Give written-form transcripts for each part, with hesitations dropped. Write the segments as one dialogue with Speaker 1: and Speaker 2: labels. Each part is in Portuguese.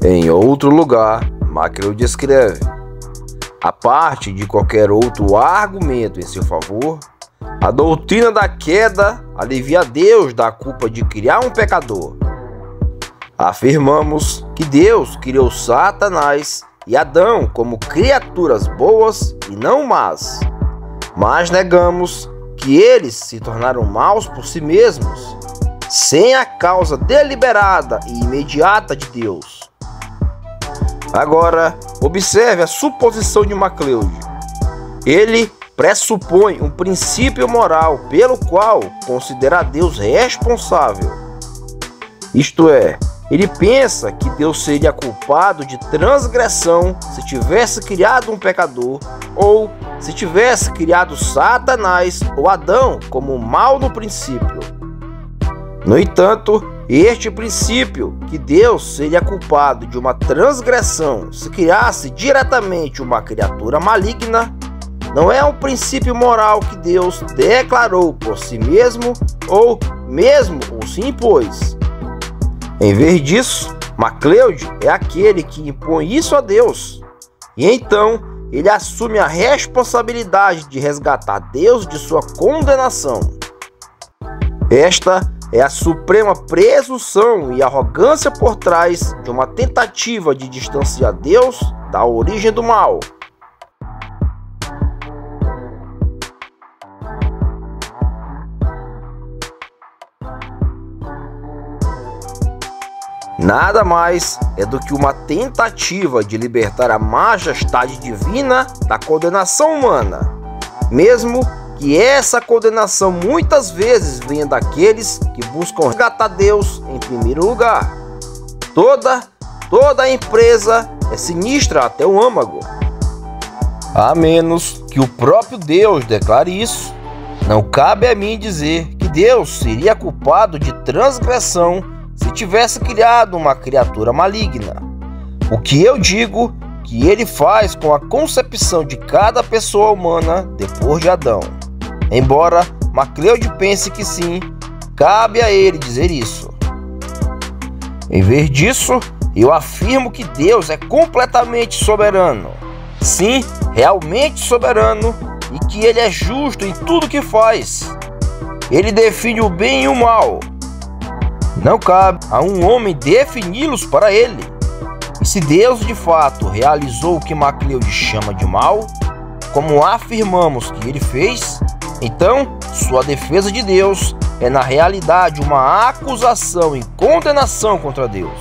Speaker 1: Em outro lugar, Macleod escreve: a parte de qualquer outro argumento em seu favor, a doutrina da queda alivia Deus da culpa de criar um pecador. Afirmamos que Deus criou Satanás e Adão como criaturas boas e não más, mas negamos que eles se tornaram maus por si mesmos, sem a causa deliberada e imediata de Deus. Agora, observe a suposição de Macleod. Ele pressupõe um princípio moral pelo qual considera Deus responsável. Isto é, ele pensa que Deus seria culpado de transgressão se tivesse criado um pecador, ou se tivesse criado Satanás ou Adão como mal no princípio. No entanto, este princípio, que Deus seria culpado de uma transgressão se criasse diretamente uma criatura maligna, não é um princípio moral que Deus declarou por si mesmo ou se impôs. Em vez disso, Macleod é aquele que impõe isso a Deus, e então ele assume a responsabilidade de resgatar Deus de sua condenação. Esta é a suprema presunção e arrogância por trás de uma tentativa de distanciar Deus da origem do mal. Nada mais é do que uma tentativa de libertar a majestade divina da condenação humana, mesmo que essa condenação muitas vezes venha daqueles que buscam resgatar Deus em primeiro lugar. Toda empresa é sinistra até o âmago. A menos que o próprio Deus declare isso, não cabe a mim dizer que Deus seria culpado de transgressão se tivesse criado uma criatura maligna. O que eu digo que ele faz com a concepção de cada pessoa humana depois de Adão. Embora Macleod pense que sim, cabe a ele dizer isso. Em vez disso, eu afirmo que Deus é completamente soberano. Sim, realmente soberano, e que ele é justo em tudo que faz. Ele define o bem e o mal. Não cabe a um homem defini-los para ele. E se Deus de fato realizou o que Macleod chama de mal, como afirmamos que ele fez, então sua defesa de Deus é na realidade uma acusação e condenação contra Deus.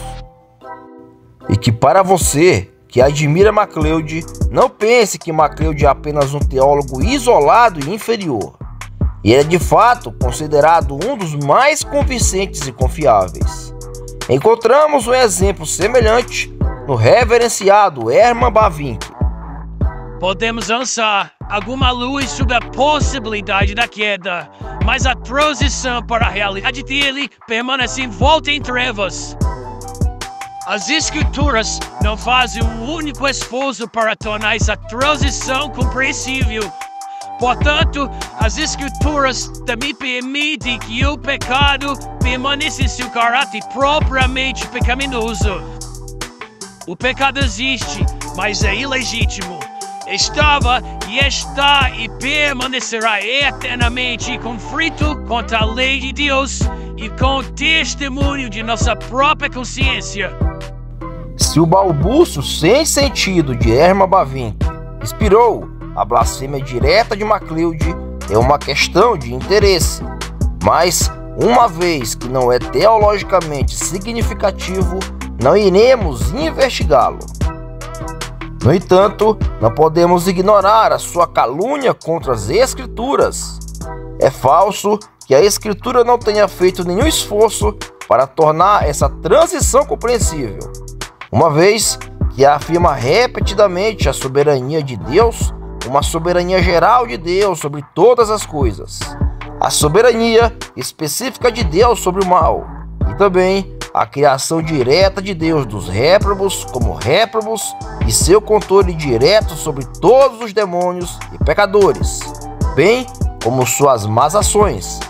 Speaker 1: E que para você que admira Macleod, não pense que Macleod é apenas um teólogo isolado e inferior. E ele é de fato considerado um dos mais convincentes e confiáveis. Encontramos um exemplo semelhante no reverenciado Herman Bavinck.
Speaker 2: Podemos lançar alguma luz sobre a possibilidade da queda, mas a transição para a realidade dele permanece envolta em trevas. As Escrituras não fazem um único esforço para tornar essa transição compreensível. Portanto, as Escrituras também permitem que o pecado permaneça em seu caráter propriamente pecaminoso. O pecado existe, mas é ilegítimo. Estava e está e permanecerá eternamente em conflito contra a lei de Deus e com o testemunho de nossa própria consciência.
Speaker 1: Se o balbucio sem sentido de Herman Bavinck inspirou a blasfêmia direta de Macleod, é uma questão de interesse, mas uma vez que não é teologicamente significativo, não iremos investigá-lo. No entanto, não podemos ignorar a sua calúnia contra as Escrituras. É falso que a Escritura não tenha feito nenhum esforço para tornar essa transição compreensível, uma vez que afirma repetidamente a soberania de Deus, uma soberania geral de Deus sobre todas as coisas, a soberania específica de Deus sobre o mal, e também a criação direta de Deus dos réprobos como réprobos e seu controle direto sobre todos os demônios e pecadores, bem como suas más ações.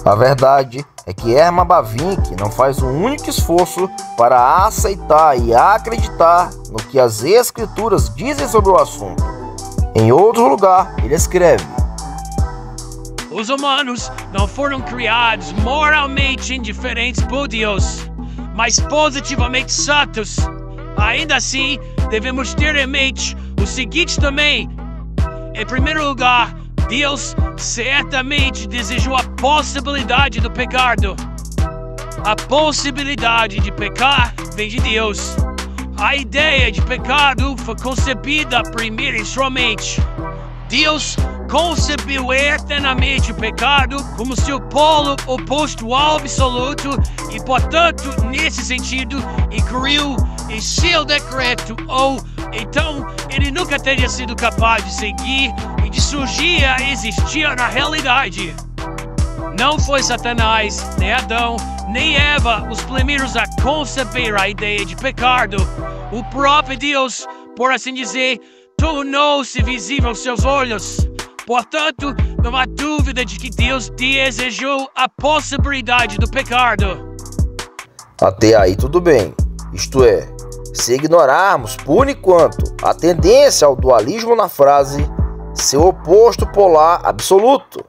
Speaker 1: A verdade é que Herman Bavinck não faz um único esforço para aceitar e acreditar no que as Escrituras dizem sobre o assunto. Em outro lugar, ele escreve:
Speaker 2: os humanos não foram criados moralmente indiferentes por Deus, mas positivamente santos. Ainda assim, devemos ter em mente o seguinte também. Em primeiro lugar, Deus certamente desejou a possibilidade do pecado. A possibilidade de pecar vem de Deus. A ideia de pecado foi concebida primeiro em sua mente. Deus concebeu eternamente o pecado como seu polo oposto ao absoluto e, portanto, nesse sentido, incluiu em seu decreto, ou então ele nunca teria sido capaz de seguir e de surgir a existir na realidade. Não foi Satanás, nem Adão, nem Eva os primeiros a conceber a ideia de pecado. O próprio Deus, por assim dizer, tornou-se visível aos seus olhos. Portanto, não há dúvida de que Deus desejou a possibilidade do pecado.
Speaker 1: Até aí tudo bem. Isto é, se ignorarmos por enquanto a tendência ao dualismo na frase, seu oposto polar absoluto,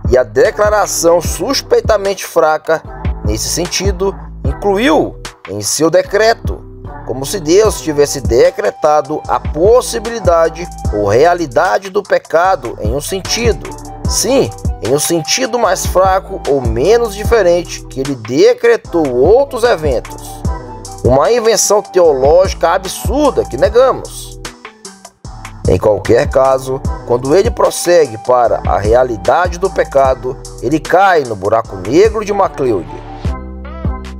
Speaker 1: e a declaração suspeitamente fraca nesse sentido, incluiu em seu decreto, como se Deus tivesse decretado a possibilidade ou realidade do pecado em um sentido. Sim, em um sentido mais fraco ou menos diferente, que ele decretou outros eventos. Uma invenção teológica absurda que negamos. Em qualquer caso, quando ele prossegue para a realidade do pecado, ele cai no buraco negro de MacLeod.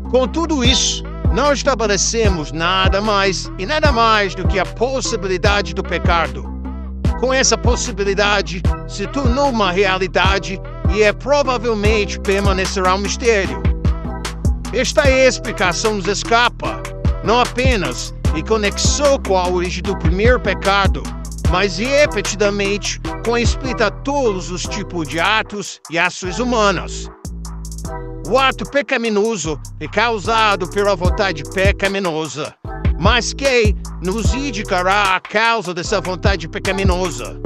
Speaker 3: Com tudo isso, não estabelecemos nada mais e nada mais do que a possibilidade do pecado. Com essa possibilidade, se tornou uma realidade e provavelmente permanecerá um mistério. Esta explicação nos escapa, não apenas em conexão com a origem do primeiro pecado, mas repetidamente explica todos os tipos de atos e ações humanas. O ato pecaminoso é causado pela vontade pecaminosa, mas que nos indicará a causa dessa vontade pecaminosa.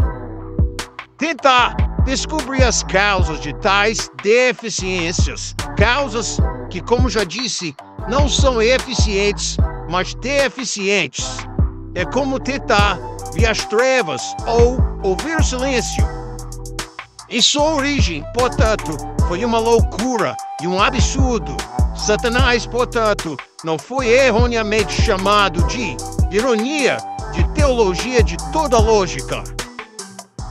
Speaker 3: Tentar descobrir as causas de tais deficiências, causas que, como já disse, não são eficientes, mas deficientes. É como tentar ver as trevas ou ouvir o silêncio. Em sua origem, portanto, foi uma loucura e um absurdo. Satanás, portanto, não foi erroneamente chamado de ironia de teologia de toda lógica.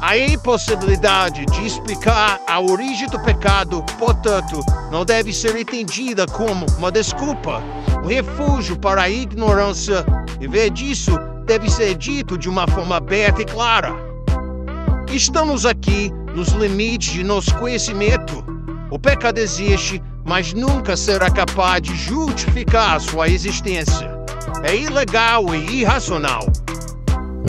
Speaker 3: A impossibilidade de explicar a origem do pecado, portanto, não deve ser entendida como uma desculpa, um refúgio para a ignorância. Em vez disso, deve ser dito de uma forma aberta e clara. Estamos aqui nos limites de nosso conhecimento. O pecado existe, mas nunca será capaz de justificar sua existência. É ilegal e irracional.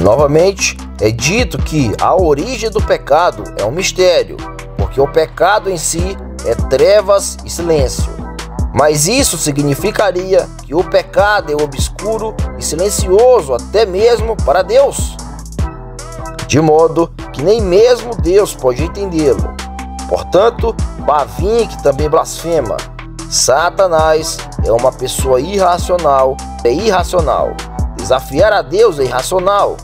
Speaker 1: Novamente, é dito que a origem do pecado é um mistério, porque o pecado em si é trevas e silêncio. Mas isso significaria que o pecado é obscuro e silencioso até mesmo para Deus, de modo que nem mesmo Deus pode entendê-lo. Portanto, Bavinck também blasfema. Satanás é uma pessoa irracional, é irracional. Desafiar a Deus é irracional,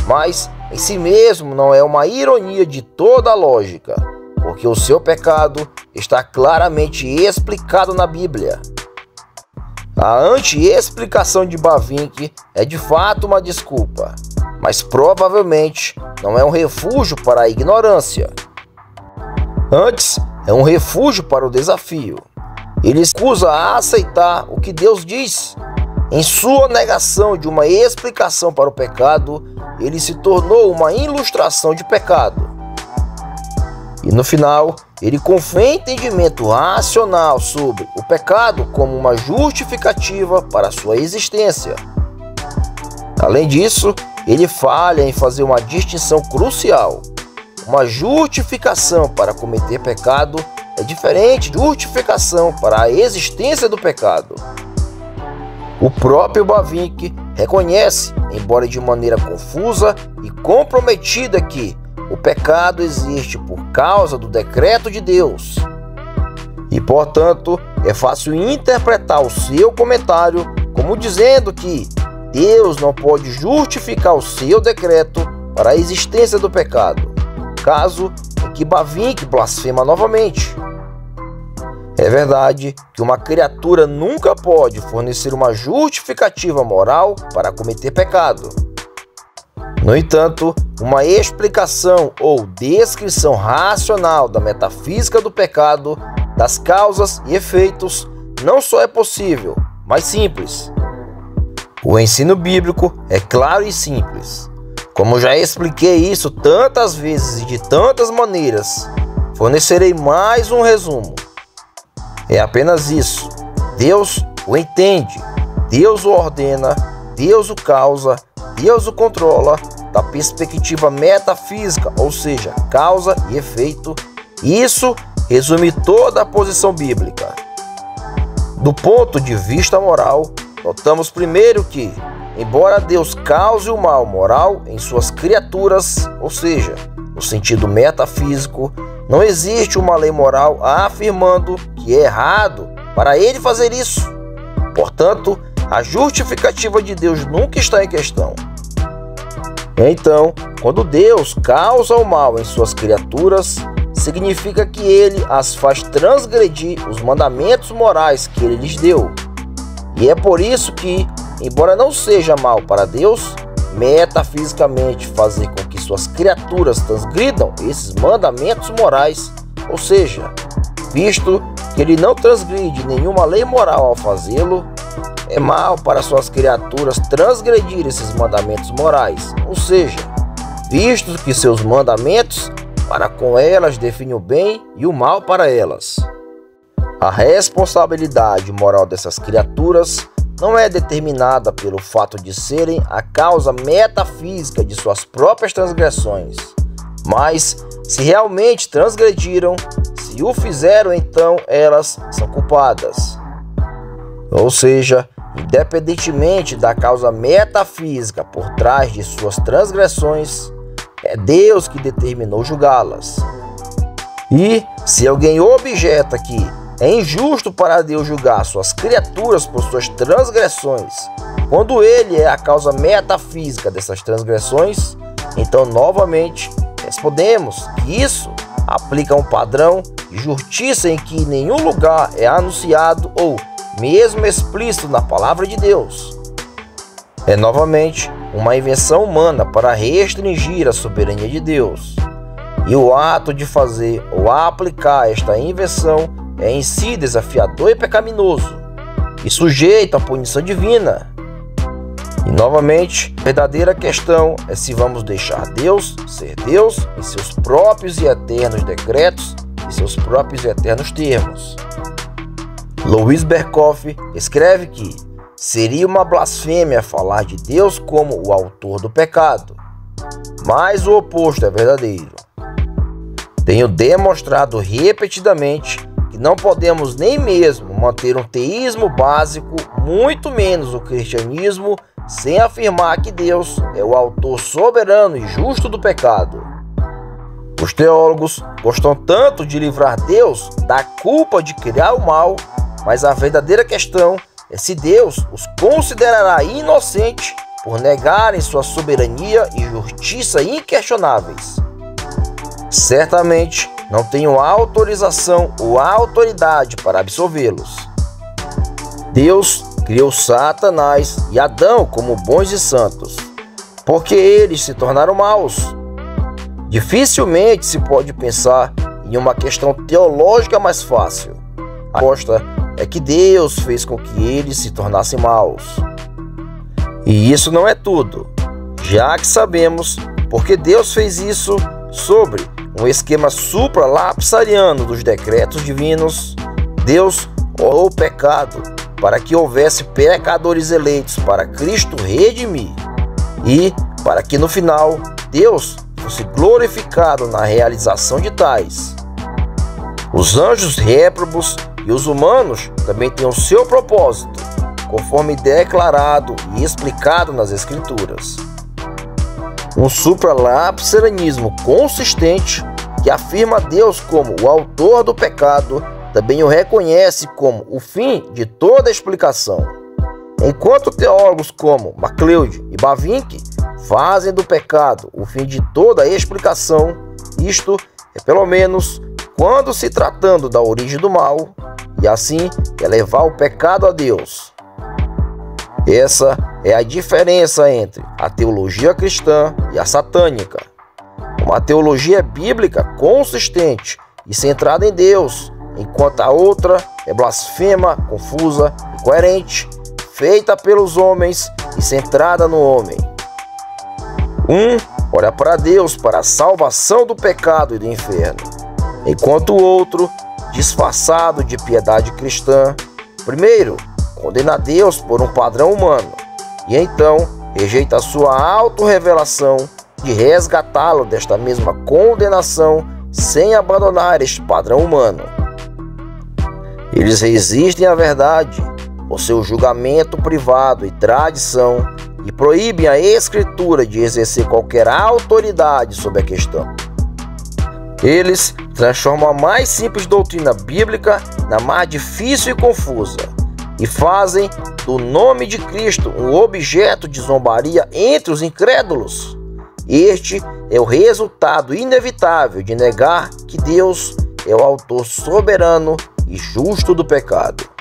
Speaker 1: mas em si mesmo não é uma ironia de toda a lógica, porque o seu pecado está claramente explicado na Bíblia. A anti-explicação de Bavinck é de fato uma desculpa, mas provavelmente não é um refúgio para a ignorância. Antes, é um refúgio para o desafio. Ele recusa a aceitar o que Deus diz. Em sua negação de uma explicação para o pecado, ele se tornou uma ilustração de pecado. E no final, ele confia entendimento racional sobre o pecado como uma justificativa para sua existência. Além disso, ele falha em fazer uma distinção crucial. Uma justificação para cometer pecado é diferente de justificação para a existência do pecado. O próprio Bavinck reconhece, embora de maneira confusa e comprometida, que o pecado existe por causa do decreto de Deus. E, portanto, é fácil interpretar o seu comentário como dizendo que Deus não pode justificar o seu decreto para a existência do pecado, caso em que Bavinck blasfema novamente. É verdade que uma criatura nunca pode fornecer uma justificativa moral para cometer pecado. No entanto, uma explicação ou descrição racional da metafísica do pecado, das causas e efeitos, não só é possível, mas simples. O ensino bíblico é claro e simples. Como já expliquei isso tantas vezes e de tantas maneiras, fornecerei mais um resumo. É apenas isso. Deus o entende, Deus o ordena, Deus o causa, Deus o controla da perspectiva metafísica, ou seja, causa e efeito. Isso resume toda a posição bíblica. Do ponto de vista moral, notamos primeiro que, embora Deus cause o mal moral em suas criaturas, ou seja, no sentido metafísico, não existe uma lei moral afirmando que é errado para ele fazer isso. Portanto, a justificativa de Deus nunca está em questão. Então, quando Deus causa o mal em suas criaturas, significa que ele as faz transgredir os mandamentos morais que ele lhes deu. E é por isso que, embora não seja mal para Deus, metafisicamente fazer com que suas criaturas transgridam esses mandamentos morais, ou seja, visto que ele não transgride nenhuma lei moral ao fazê-lo, é mal para suas criaturas transgredir esses mandamentos morais, ou seja, visto que seus mandamentos para com elas definem o bem e o mal para elas. A responsabilidade moral dessas criaturas não é determinada pelo fato de serem a causa metafísica de suas próprias transgressões, mas se realmente transgrediram, se o fizeram, então elas são culpadas. Ou seja, independentemente da causa metafísica por trás de suas transgressões, é Deus que determinou julgá-las. E se alguém objeta que é injusto para Deus julgar suas criaturas por suas transgressões, quando ele é a causa metafísica dessas transgressões, então novamente respondemos que isso aplica um padrão de justiça em que em nenhum lugar é anunciado ou mesmo explícito na palavra de Deus. É novamente uma invenção humana para restringir a soberania de Deus. E o ato de fazer ou aplicar esta invenção é em si desafiador e pecaminoso, e sujeito à punição divina. E novamente, a verdadeira questão é se vamos deixar Deus ser Deus em seus próprios e eternos decretos e seus próprios e eternos termos. Louis Berkhoff escreve que seria uma blasfêmia falar de Deus como o autor do pecado, mas o oposto é verdadeiro. Tenho demonstrado repetidamente que não podemos nem mesmo manter um teísmo básico, muito menos o cristianismo, sem afirmar que Deus é o autor soberano e justo do pecado. Os teólogos gostam tanto de livrar Deus da culpa de criar o mal, mas a verdadeira questão é se Deus os considerará inocentes por negarem sua soberania e justiça inquestionáveis. Certamente não tenho autorização ou autoridade para absolvê-los. Deus criou Satanás e Adão como bons e santos, porque eles se tornaram maus. Dificilmente se pode pensar em uma questão teológica mais fácil. A resposta é que Deus fez com que eles se tornassem maus. E isso não é tudo, já que sabemos porque Deus fez isso sobre um esquema supralapsariano dos decretos divinos. Deus orou o pecado para que houvesse pecadores eleitos para Cristo redimir e para que no final Deus fosse glorificado na realização de tais. Os anjos réprobos e os humanos também têm o seu propósito, conforme declarado e explicado nas Escrituras. Um supralapsarianismo consistente, que afirma Deus como o autor do pecado, também o reconhece como o fim de toda explicação. Enquanto teólogos como MacLeod e Bavinck fazem do pecado o fim de toda explicação, isto é pelo menos quando se tratando da origem do mal, e assim elevar o pecado a Deus. Essa é a diferença entre a teologia cristã e a satânica. Uma teologia bíblica consistente e centrada em Deus, enquanto a outra é blasfema, confusa, incoerente, feita pelos homens e centrada no homem. Um olha para Deus para a salvação do pecado e do inferno, enquanto o outro, disfarçado de piedade cristã, primeiro condena Deus por um padrão humano e então rejeita a sua autorrevelação de resgatá-lo desta mesma condenação sem abandonar este padrão humano. Eles resistem à verdade por seu julgamento privado e tradição e proíbem a Escritura de exercer qualquer autoridade sobre a questão. Eles transformam a mais simples doutrina bíblica na mais difícil e confusa e fazem do nome de Cristo um objeto de zombaria entre os incrédulos. Este é o resultado inevitável de negar que Deus é o autor soberano e justo do pecado.